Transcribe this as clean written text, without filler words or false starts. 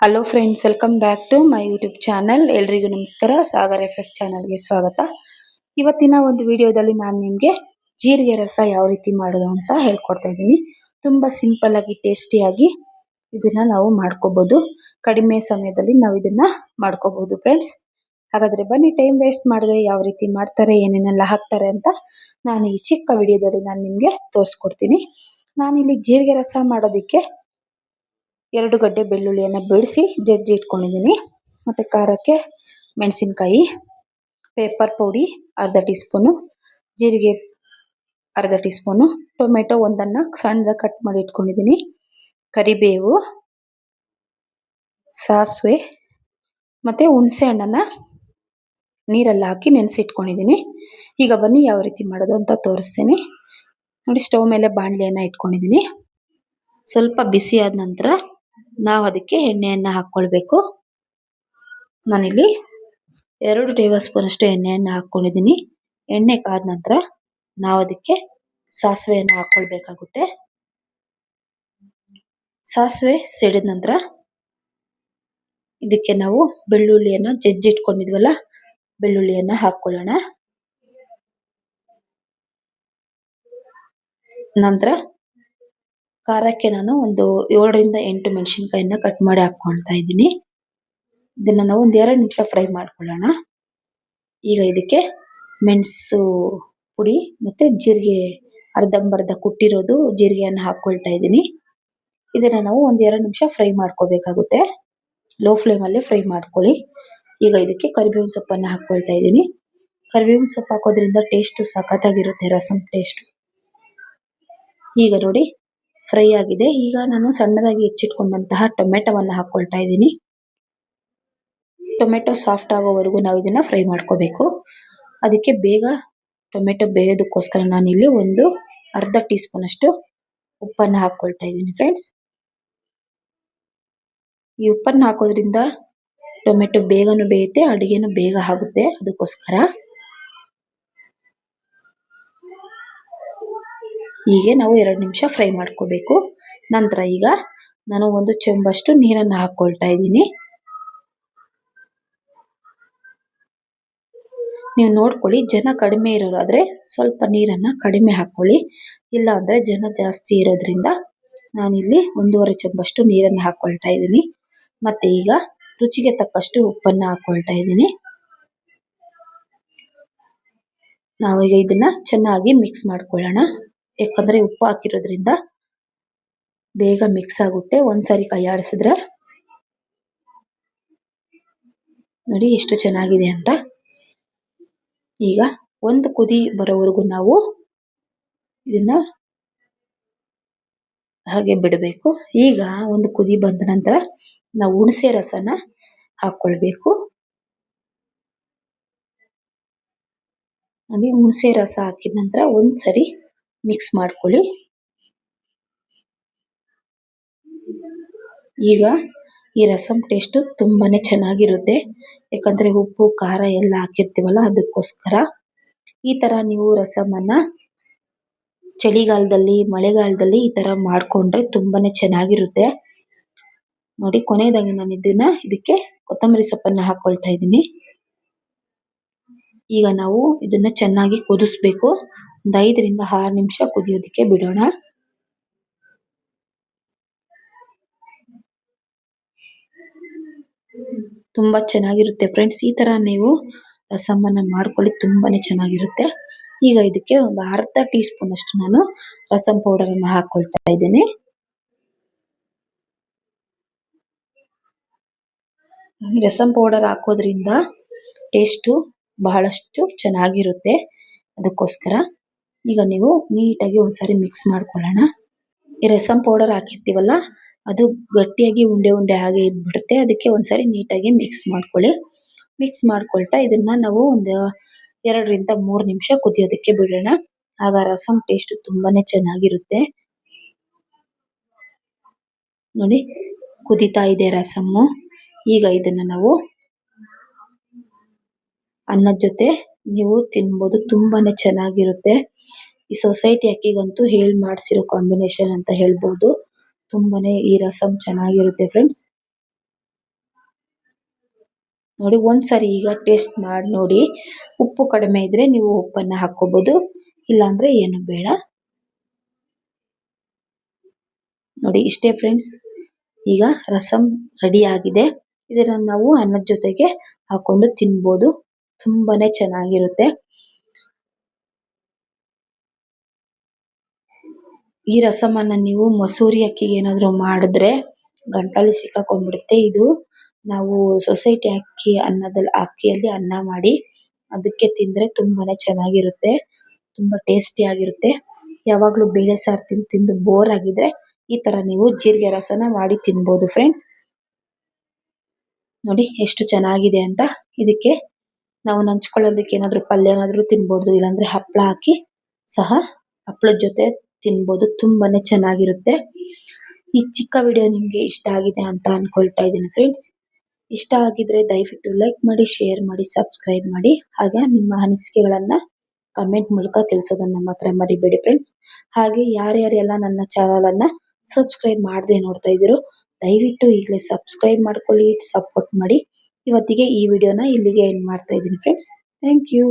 Hello friends, welcome back to my YouTube channel. ಎಲ್ರಿಗೂ ನಮಸ್ಕಾರ. Sagar FF ಚಾನಲ್ಗೆ ಸ್ವಾಗತ. ಇವತ್ತಿನ ಒಂದು ವಿಡಿಯೋದಲ್ಲಿ ನಾನು ನಿಮಗೆ ಜೀರಿಗೆ ರಸ ಯಾವ ರೀತಿ ಮಾಡೋದು ಅಂತ ಹೇಳ್ಕೊಡ್ತಾ ಇದ್ದೀನಿ. ತುಂಬ ಸಿಂಪಲ್ ಆಗಿ ಟೇಸ್ಟಿಯಾಗಿ ಇದನ್ನ ನಾವು ಮಾಡ್ಕೋಬಹುದು. ಕಡಿಮೆ ಸಮಯದಲ್ಲಿ ನಾವು ಇದನ್ನ ಮಾಡ್ಕೋಬಹುದು ಫ್ರೆಂಡ್ಸ್. ಹಾಗಾದ್ರೆ ಬನ್ನಿ, ಟೈಮ್ ವೇಸ್ಟ್ ಮಾಡದೆ ಯಾವ ರೀತಿ ಮಾಡ್ತಾರೆ, ಏನೇನೆಲ್ಲ ಹಾಕ್ತಾರೆ ಅಂತ ನಾನು ಈ ಚಿಕ್ಕ ವಿಡಿಯೋದಲ್ಲಿ ನಾನು ನಿಮಗೆ ತೋರಿಸ್ಕೊಡ್ತೀನಿ. ನಾನಿಲ್ಲಿ ಜೀರಿಗೆ ರಸ ಮಾಡೋದಕ್ಕೆ 2 ಗಡ್ಡೆ ಬೆಳ್ಳುಳ್ಳಿಯನ್ನು ಬಿಡಿಸಿ ಜಜ್ಜಿ ಇಟ್ಕೊಂಡಿದ್ದೀನಿ. ಮತ್ತು ಖಾರಕ್ಕೆ ಮೆಣಸಿನಕಾಯಿ, ಪೇಪರ್ ಪೌಡಿ ಅರ್ಧ ಟೀ ಸ್ಪೂನು, ಜೀರಿಗೆ ಅರ್ಧ ಟೀ ಸ್ಪೂನು, ಟೊಮೆಟೊ ಒಂದನ್ನು ಸಣ್ಣದಾಗಿ ಕಟ್ ಮಾಡಿ ಇಟ್ಕೊಂಡಿದ್ದೀನಿ, ಕರಿಬೇವು, ಸಾಸಿವೆ ಮತ್ತು ಹುಣಸೆ ಹಣ್ಣನ್ನು ನೀರಲ್ಲಿ ಹಾಕಿ ನೆನೆಸಿಟ್ಕೊಂಡಿದ್ದೀನಿ. ಈಗ ಬನ್ನಿ ಯಾವ ರೀತಿ ಮಾಡೋದು ಅಂತ ತೋರಿಸ್ತೀನಿ. ನೋಡಿ, ಸ್ಟವ್ ಮೇಲೆ ಬಾಣಲೆಯನ್ನು ಇಟ್ಕೊಂಡಿದ್ದೀನಿ. ಸ್ವಲ್ಪ ಬಿಸಿ ಆದ ನಂತರ ನಾವು ಅದಕ್ಕೆ ಎಣ್ಣೆಯನ್ನು ಹಾಕ್ಕೊಳ್ಬೇಕು. ನಾನಿಲ್ಲಿ 2 ಟೇಬಲ್ ಸ್ಪೂನ್ ಅಷ್ಟು ಎಣ್ಣೆಯನ್ನು ಹಾಕ್ಕೊಂಡಿದ್ದೀನಿ. ಎಣ್ಣೆ ಕಾದ ನಂತರ ನಾವು ಅದಕ್ಕೆ ಸಾಸಿವೆಯನ್ನು ಹಾಕ್ಕೊಳ್ಬೇಕಾಗುತ್ತೆ. ಸಾಸಿವೆ ಸಿಡಿದ ನಂತರ ಇದಕ್ಕೆ ನಾವು ಬೆಳ್ಳುಳ್ಳಿಯನ್ನು ಜಜ್ಜಿಟ್ಕೊಂಡಿದ್ವಲ್ಲ, ಬೆಳ್ಳುಳ್ಳಿಯನ್ನು ಹಾಕ್ಕೊಳ್ಳೋಣ. ನಂತರ ಖಾರಕ್ಕೆ ನಾನು ಒಂದು 7 ರಿಂದ 8 ಮೆಣಸಿನಕಾಯಿನ ಕಟ್ ಮಾಡಿ ಹಾಕ್ಕೊಳ್ತಾ ಇದ್ದೀನಿ. ಇದನ್ನ ನಾವು ಒಂದು 2 ನಿಮಿಷ ಫ್ರೈ ಮಾಡ್ಕೊಳ್ಳೋಣ. ಈಗ ಇದಕ್ಕೆ ಮೆಣಸು ಪುಡಿ ಮತ್ತು ಜೀರಿಗೆ ಅರ್ಧಂಬರ್ಧ ಕುಟ್ಟಿರೋದು ಜೀರಿಗೆಯನ್ನು ಹಾಕ್ಕೊಳ್ತಾ ಇದ್ದೀನಿ. ಇದನ್ನ ನಾವು ಒಂದು 2 ನಿಮಿಷ ಫ್ರೈ ಮಾಡ್ಕೋಬೇಕಾಗುತ್ತೆ. ಲೋ ಫ್ಲೇಮಲ್ಲೇ ಫ್ರೈ ಮಾಡ್ಕೊಳ್ಳಿ. ಈಗ ಇದಕ್ಕೆ ಕರಿಬೇವಿನ ಸೊಪ್ಪನ್ನು ಹಾಕ್ಕೊಳ್ತಾ ಇದ್ದೀನಿ. ಕರಿಬೇವಿನ ಸೊಪ್ಪು ಹಾಕೋದ್ರಿಂದ ಟೇಸ್ಟು ಸಖತ್ತಾಗಿರುತ್ತೆ, ರಸಂ ಟೇಸ್ಟು. ಈಗ ನೋಡಿ, ಫ್ರೈ ಆಗಿದೆ. ಈಗ ನಾನು ಸಣ್ಣದಾಗಿ ಹೆಚ್ಚಿಟ್ಕೊಂಡಂತಹ ಟೊಮೆಟೊವನ್ನು ಹಾಕ್ಕೊಳ್ತಾ ಇದ್ದೀನಿ. ಟೊಮೆಟೊ ಸಾಫ್ಟ್ ಆಗೋವರೆಗೂ ನಾವು ಇದನ್ನ ಫ್ರೈ ಮಾಡ್ಕೋಬೇಕು. ಅದಕ್ಕೆ ಬೇಗ ಟೊಮೆಟೊ ಬೇಯೋದಕ್ಕೋಸ್ಕರ ನಾನಿಲ್ಲಿ ಒಂದು ಅರ್ಧ ಟೀ ಸ್ಪೂನ್ ಅಷ್ಟು ಉಪ್ಪನ್ನು ಹಾಕ್ಕೊಳ್ತಾ ಇದ್ದೀನಿ ಫ್ರೆಂಡ್ಸ್. ಈ ಉಪ್ಪನ್ನು ಹಾಕೋದ್ರಿಂದ ಟೊಮೆಟೊ ಬೇಗನೂ ಬೇಯುತ್ತೆ, ಅಡುಗೆನೂ ಬೇಗ ಆಗುತ್ತೆ. ಅದಕ್ಕೋಸ್ಕರ ಹೀಗೆ ನಾವು 2 ನಿಮಿಷ ಫ್ರೈ ಮಾಡ್ಕೋಬೇಕು. ನಂತರ ಈಗ ನಾನು 1 ಚೆಂಬಷ್ಟು ನೀರನ್ನು ಹಾಕ್ಕೊಳ್ತಾ ಇದ್ದೀನಿ. ನೀವು ನೋಡ್ಕೊಳ್ಳಿ, ಜನ ಕಡಿಮೆ ಇರೋರಾದರೆ ಸ್ವಲ್ಪ ನೀರನ್ನು ಕಡಿಮೆ ಹಾಕ್ಕೊಳ್ಳಿ. ಇಲ್ಲ ಅಂದರೆ ಜನ ಜಾಸ್ತಿ ಇರೋದ್ರಿಂದ ನಾನಿಲ್ಲಿ 1.5 ಚೆಂಬಷ್ಟು ನೀರನ್ನು ಹಾಕ್ಕೊಳ್ತಾ ಇದ್ದೀನಿ. ಮತ್ತು ಈಗ ರುಚಿಗೆ ತಕ್ಕಷ್ಟು ಉಪ್ಪನ್ನು ಹಾಕ್ಕೊಳ್ತಾ ಇದ್ದೀನಿ. ನಾವೀಗ ಇದನ್ನ ಚೆನ್ನಾಗಿ ಮಿಕ್ಸ್ ಮಾಡ್ಕೊಳ್ಳೋಣ. ಯಾಕಂದರೆ ಉಪ್ಪು ಹಾಕಿರೋದ್ರಿಂದ ಬೇಗ ಮಿಕ್ಸ್ ಆಗುತ್ತೆ ಒಂದ್ಸರಿ ಕೈ ಆಡಿಸಿದ್ರೆ. ನೋಡಿ ಎಷ್ಟು ಚೆನ್ನಾಗಿದೆ ಅಂತ. ಈಗ ಒಂದು ಕುದಿ ಬರೋವರೆಗೂ ನಾವು ಇದನ್ನ ಹಾಗೆ ಬಿಡಬೇಕು. ಈಗ ಒಂದು ಕುದಿ ಬಂದ ನಂತರ ನಾವು ಹುಣಸೆ ರಸನ ಹಾಕ್ಕೊಳ್ಬೇಕು. ನೋಡಿ, ಹುಣಸೆ ರಸ ಹಾಕಿದ ನಂತರ ಒಂದ್ಸರಿ ಮಿಕ್ಸ್ ಮಾಡ್ಕೊಳ್ಳಿ. ಈಗ ಈ ರಸಂ ಟೇಸ್ಟು ತುಂಬಾನೇ ಚೆನ್ನಾಗಿರುತ್ತೆ. ಯಾಕಂದರೆ ಉಪ್ಪು ಖಾರ ಎಲ್ಲ ಹಾಕಿರ್ತೀವಲ್ಲ, ಅದಕ್ಕೋಸ್ಕರ. ಈ ಥರ ನೀವು ರಸಮನ್ನು ಚಳಿಗಾಲದಲ್ಲಿ, ಮಳೆಗಾಲದಲ್ಲಿ ಈ ಥರ ಮಾಡಿಕೊಂಡ್ರೆ ತುಂಬಾನೇ ಚೆನ್ನಾಗಿರುತ್ತೆ. ನೋಡಿ, ಕೊನೆಯದಾಗಿ ನಾನು ಇದಕ್ಕೆ ಕೊತ್ತಂಬರಿ ಸೊಪ್ಪನ್ನು ಹಾಕ್ಕೊಳ್ತಾ ಇದ್ದೀನಿ. ಈಗ ನಾವು ಇದನ್ನ ಚೆನ್ನಾಗಿ ಕುದಿಸ್ಬೇಕು. ಒಂದು 5 ರಿಂದ 6 ನಿಮಿಷ ಕುದಿಯೋದಕ್ಕೆ ಬಿಡೋಣ. ತುಂಬ ಚೆನ್ನಾಗಿರುತ್ತೆ ಫ್ರೆಂಡ್ಸ್. ಈ ಥರ ನೀವು ರಸಮನ್ನು ಮಾಡ್ಕೊಳ್ಳಿ, ತುಂಬಾನೇ ಚೆನ್ನಾಗಿರುತ್ತೆ. ಈಗ ಇದಕ್ಕೆ ಒಂದು ಅರ್ಧ ಟೀ ಸ್ಪೂನ್ ಅಷ್ಟು ನಾನು ರಸಂ ಪೌಡರನ್ನು ಹಾಕ್ಕೊಳ್ತಾ ಇದ್ದೀನಿ. ರಸಂ ಪೌಡರ್ ಹಾಕೋದ್ರಿಂದ ಟೇಸ್ಟು ಬಹಳಷ್ಟು ಚೆನ್ನಾಗಿರುತ್ತೆ. ಅದಕ್ಕೋಸ್ಕರ ಈಗ ನೀವು ನೀಟಾಗಿ ಒಂದ್ಸರಿ ಮಿಕ್ಸ್ ಮಾಡ್ಕೊಳ್ಳೋಣ. ಈ ರಸಂ ಪೌಡರ್ ಹಾಕಿರ್ತೀವಲ್ಲ, ಅದು ಗಟ್ಟಿಯಾಗಿ ಉಂಡೆ ಉಂಡೆ ಹಾಗೆ ಇದ್ಬಿಡುತ್ತೆ. ಅದಕ್ಕೆ ಒಂದ್ಸರಿ ನೀಟಾಗಿ ಮಿಕ್ಸ್ ಮಾಡ್ಕೊಳ್ಳಿ. ಮಿಕ್ಸ್ ಮಾಡ್ಕೊಳ್ತಾ ಇದನ್ನ ನಾವು ಒಂದು 2 ರಿಂದ 3 ನಿಮಿಷ ಕುದಿಯೋದಕ್ಕೆ ಬಿಡೋಣ. ಆಗ ರಸಂ ಟೇಸ್ಟ್ ತುಂಬಾನೇ ಚೆನ್ನಾಗಿರುತ್ತೆ. ನೋಡಿ, ಕುದಿತಾ ಇದೆ ರಸಮ್ಮು. ಈಗ ಇದನ್ನ ನಾವು ಅನ್ನದ ಜೊತೆ ನೀವು ತಿನ್ಬೋದು, ತುಂಬಾನೇ ಚೆನ್ನಾಗಿರುತ್ತೆ. ಈ ಸೊಸೈಟಿ ಅಕ್ಕಿಗಂತೂ ಹೇಳಿ ಮಾಡಿಸಿರೋ ಕಾಂಬಿನೇಷನ್ ಅಂತ ಹೇಳ್ಬೋದು. ತುಂಬಾನೇ ಈ ರಸಂ ಚೆನ್ನಾಗಿರುತ್ತೆ ಫ್ರೆಂಡ್ಸ್. ನೋಡಿ ಒಂದ್ಸರಿ ಈಗ ಟೇಸ್ಟ್ ಮಾಡಿ ನೋಡಿ. ಉಪ್ಪು ಕಡಿಮೆ ಇದ್ರೆ ನೀವು ಉಪ್ಪನ್ನ ಹಾಕೋಬಹುದು, ಇಲ್ಲಾಂದ್ರೆ ಏನು ಬೇಡ. ನೋಡಿ ಇಷ್ಟೇ ಫ್ರೆಂಡ್ಸ್, ಈಗ ರಸಂ ರೆಡಿ ಆಗಿದೆ. ಇದನ್ನ ನಾವು ಅನ್ನದ ಜೊತೆಗೆ ಹಾಕೊಂಡು ತಿನ್ಬೋದು, ತುಂಬಾನೇ ಚೆನ್ನಾಗಿರುತ್ತೆ. ಈ ರಸಮನ್ನ ನೀವು ಮಸೂರಿ ಅಕ್ಕಿಗೆ ಏನಾದ್ರು ಮಾಡಿದ್ರೆ ಗಂಟಲಿ ಸಿಕ್ಕಾಕೊಂಡ್ಬಿಡುತ್ತೆ. ಇದು ನಾವು ಸೊಸೈಟಿ ಅಕ್ಕಿಯಲ್ಲಿ ಅನ್ನ ಮಾಡಿ ಅದಕ್ಕೆ ತಿಂದ್ರೆ ತುಂಬಾನೇ ಚೆನ್ನಾಗಿರುತ್ತೆ, ತುಂಬಾ ಟೇಸ್ಟಿ ಆಗಿರುತ್ತೆ. ಯಾವಾಗ್ಲೂ ಬೇಳೆ ಸಾರು ತಿಂದು ತಿಂದು ಬೋರ್ ಆಗಿದ್ರೆ ಈ ತರ ನೀವು ಜೀರಿಗೆ ರಸನ ಮಾಡಿ ತಿನ್ಬೋದು ಫ್ರೆಂಡ್ಸ್. ನೋಡಿ ಎಷ್ಟು ಚೆನ್ನಾಗಿದೆ ಅಂತ. ಇದಕ್ಕೆ ನಾವು ನಂಚ್ಕೊಳ್ಳೋದಕ್ಕೆ ಏನಾದ್ರು ಪಲ್ಯ ಏನಾದ್ರು ತಿನ್ಬೋದು, ಇಲ್ಲಾಂದ್ರೆ ಹಪ್ಪಳ ಹಾಕಿ ಸಹ ಹಪ್ಪಳದ ಜೊತೆ ತಿನ್ಬೋದು, ತುಂಬಾನೇ ಚೆನ್ನಾಗಿರುತ್ತೆ. ಈ ಚಿಕ್ಕ ವಿಡಿಯೋ ನಿಮ್ಗೆ ಇಷ್ಟ ಆಗಿದೆ ಅಂತ ಅನ್ಕೊಳ್ತಾ ಇದ್ದೀನಿ ಫ್ರೆಂಡ್ಸ್. ಇಷ್ಟ ಆಗಿದ್ರೆ ದಯವಿಟ್ಟು ಲೈಕ್ ಮಾಡಿ, ಶೇರ್ ಮಾಡಿ, ಸಬ್ಸ್ಕ್ರೈಬ್ ಮಾಡಿ. ಹಾಗೆ ನಿಮ್ಮ ಅನಿಸಿಕೆಗಳನ್ನ ಕಮೆಂಟ್ ಮೂಲಕ ತಿಳಿಸೋದನ್ನ ಮಾತ್ರ ಮರಿಬೇಡಿ ಫ್ರೆಂಡ್ಸ್. ಹಾಗೆ ಯಾರ್ಯಾರೆಲ್ಲ ನನ್ನ ಚಾನಲ್ ಅನ್ನ ಸಬ್ಸ್ಕ್ರೈಬ್ ಮಾಡದೆ ನೋಡ್ತಾ ಇದ್ದೀರೋ ದಯವಿಟ್ಟು ಈಗಲೇ ಸಬ್ಸ್ಕ್ರೈಬ್ ಮಾಡ್ಕೊಳ್ಳಿ, ಸಪೋರ್ಟ್ ಮಾಡಿ. ಇವತ್ತಿಗೆ ಈ ವಿಡಿಯೋನ ಇಲ್ಲಿಗೆ ಎಂಡ್ ಮಾಡ್ತಾ ಇದ್ದೀನಿ ಫ್ರೆಂಡ್ಸ್. Thank you.